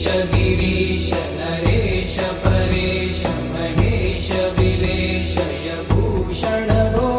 ईश गिरीश नरेश परेश महेश विलेशय भूषण भो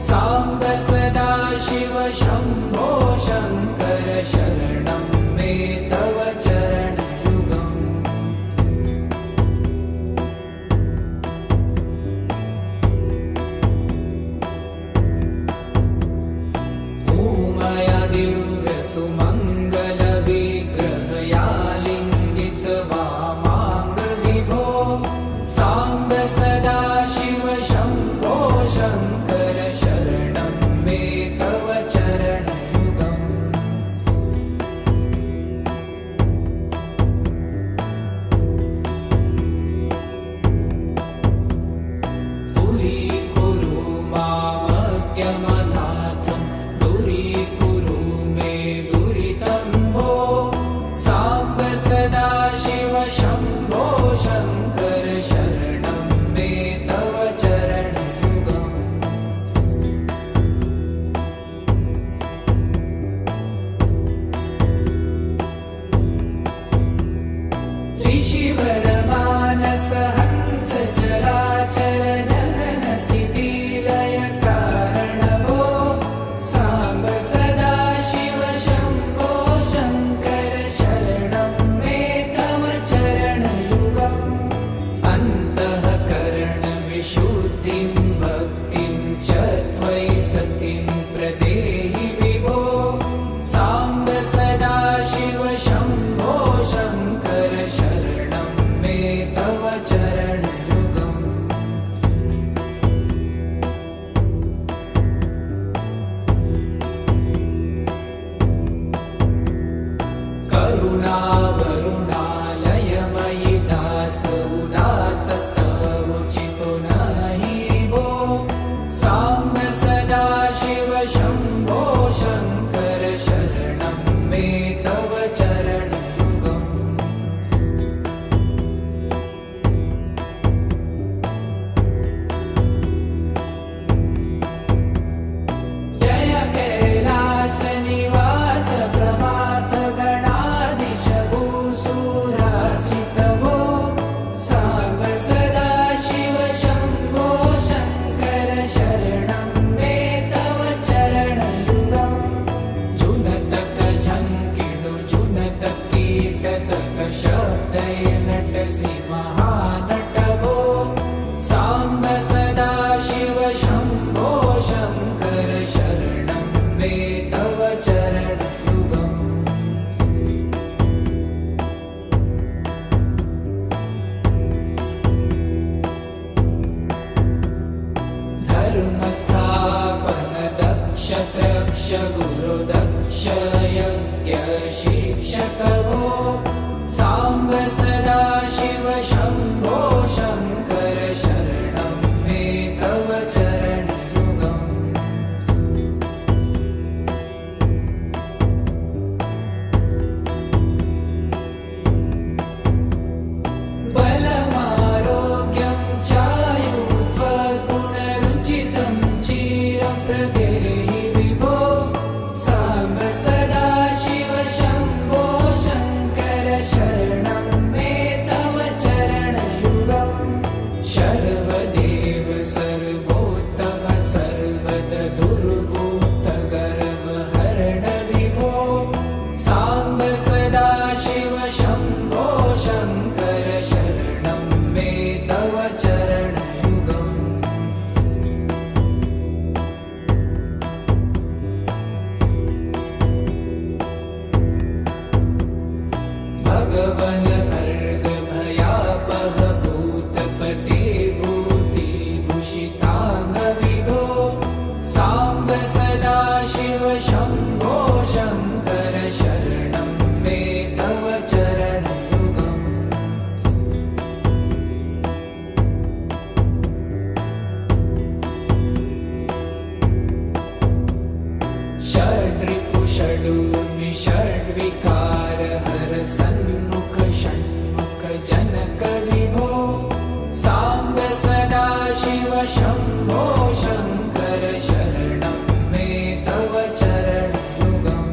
साम्ब सदा शिव शम्भो शङ्कर शरणं मे तव चरणयुगम् भूमया दिव्य सुमङ्गल विग्रहया लिङ्गित वामाङ्ग विभो साम्ब सदा शिव शम्भो शङ्कर शरणं मे तव चरणयुगम् दूरीकुरु मामज्ञमनाथं दूरीकुरु मे दुरितं भो साम्ब सदा शिव शम्भो शङ्कर शरणं मे तव चरणयुगम् ऋषिवरमानस हंस चराचर जनन स्थिति लय कारण भो साम्ब सदा शिव शम्भो शङ्कर शरणं मे तव चरणयुगम् अन्तःकरण विशुद्धिं भक्तिं च त्वयि सतिं प्रदेहि विभो साम्ब सदा शिव शम्भो शङ्कर शरणं मे तव चरणयुगम् करुणावरुणालयमयि दास उदासस्तवोचितो नहि भो साम्ब सदा शिव शम्भो शङ्कर शरणं मे तव चरणयुगम् जय कैलास निवास प्रभात गणाधीश भूसुरार्चित भो साम्ब सदा शिव शम्भो शङ्कर शरणं मे तव चरणयुगम् जुनतक झङ्किणु जुनतक कीटतक शब्दै नटसि महानट भो साम्ब सदा शिव शम्भो शङ्कर शरणं मे तव चरणयुगम् धर्मस्थापन दक्ष त्रक्ष गुरु दक्ष यज्ञ शिक्षक भो साम्ब सदा शिव शम्भो शङ्कर शरणं मे तव चरणयुगम् बलमारोग्यं चायुस्त्वगुणरुचितं चिरं प्रदेहि विभो साम्ब सदा शिव शम्भो शङ्कर शरणं मे तव चरणयुगम् शर्वदेव सर्वोत्तम सर्वद दुर्वूत गर्वहरण विभो साम्ब सदा शिव शम्भो शङ्कर शरणं मे तव चरणयुगम् भगवन् भर्ग भयापह भूतपते भूतिभूषिताङ्ग विभो साम्ब सदा शिव शम्भो शङ्कर शरणं मे तव चरणयुगम् षड्रिपु षडूर्मि षड्विकार हर सन्मुख षण्मुख जनक विभो साम्ब सदा शिव शम्भो शङ्कर शरणं मे तव चरणयुगम्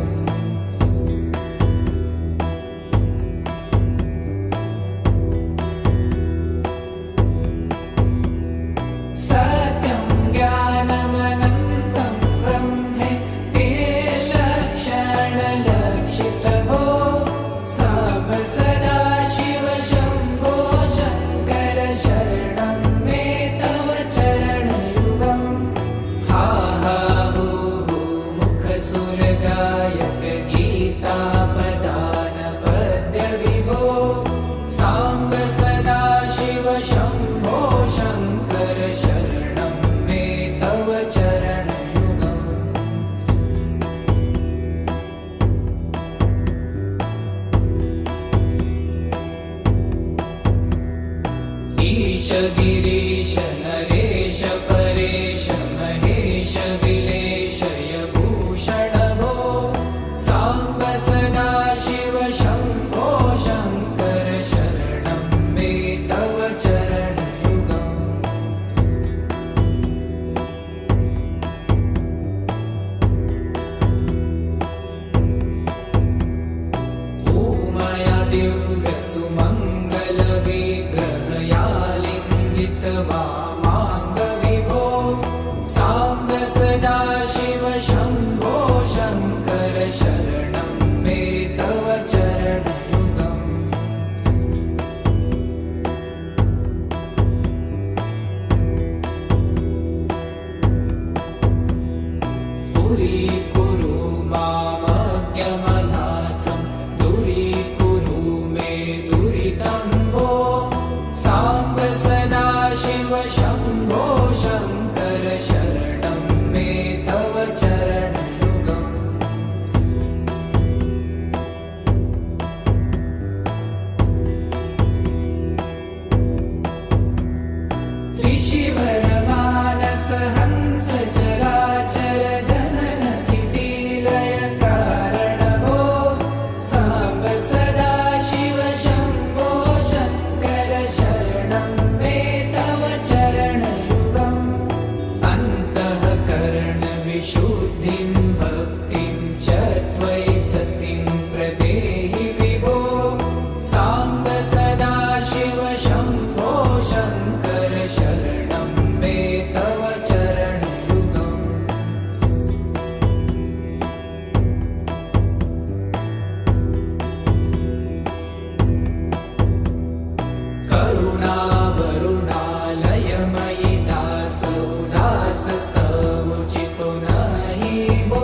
शुद्धिं भक्तिं च त्वयि सतिं प्रदेहि विभो साम्ब सदाशिव शम्भो शङ्कर शरणं मे तव चरणयुगम् करुणावरुणालयमयि दासोदासस्तवोचितो नहि वो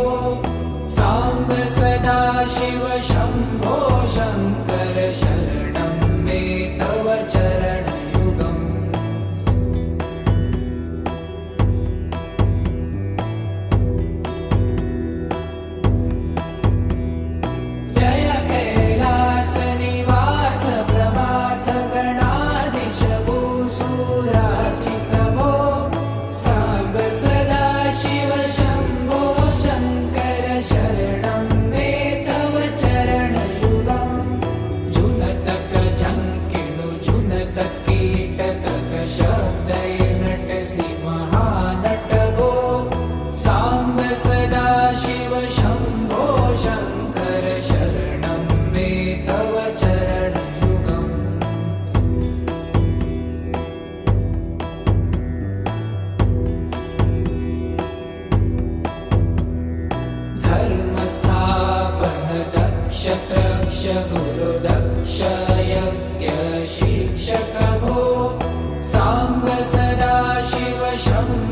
साम्ब सदाशिव शम्भो शङ्कर शरणं मे तव चरणयुगम् जय कैलासनिवास प्रभात गणाधीश भूसुरार्चित भो साम्ब सदाशिव शम्भो शङ्कर शरणं मे तव चरणयुगम् जुनतक झङ्किणु जुनतक कीटतक शब्दैर्नटसि महानट भो साम्ब सदाशिव शम्भो शङ्कर शरणं मे तव चरणयुगम् धर्मस्थापन दक्ष त्रक्ष गुरुदक्ष यज्ञ शिक्षक भो साम्ब सदाशिव शम्भो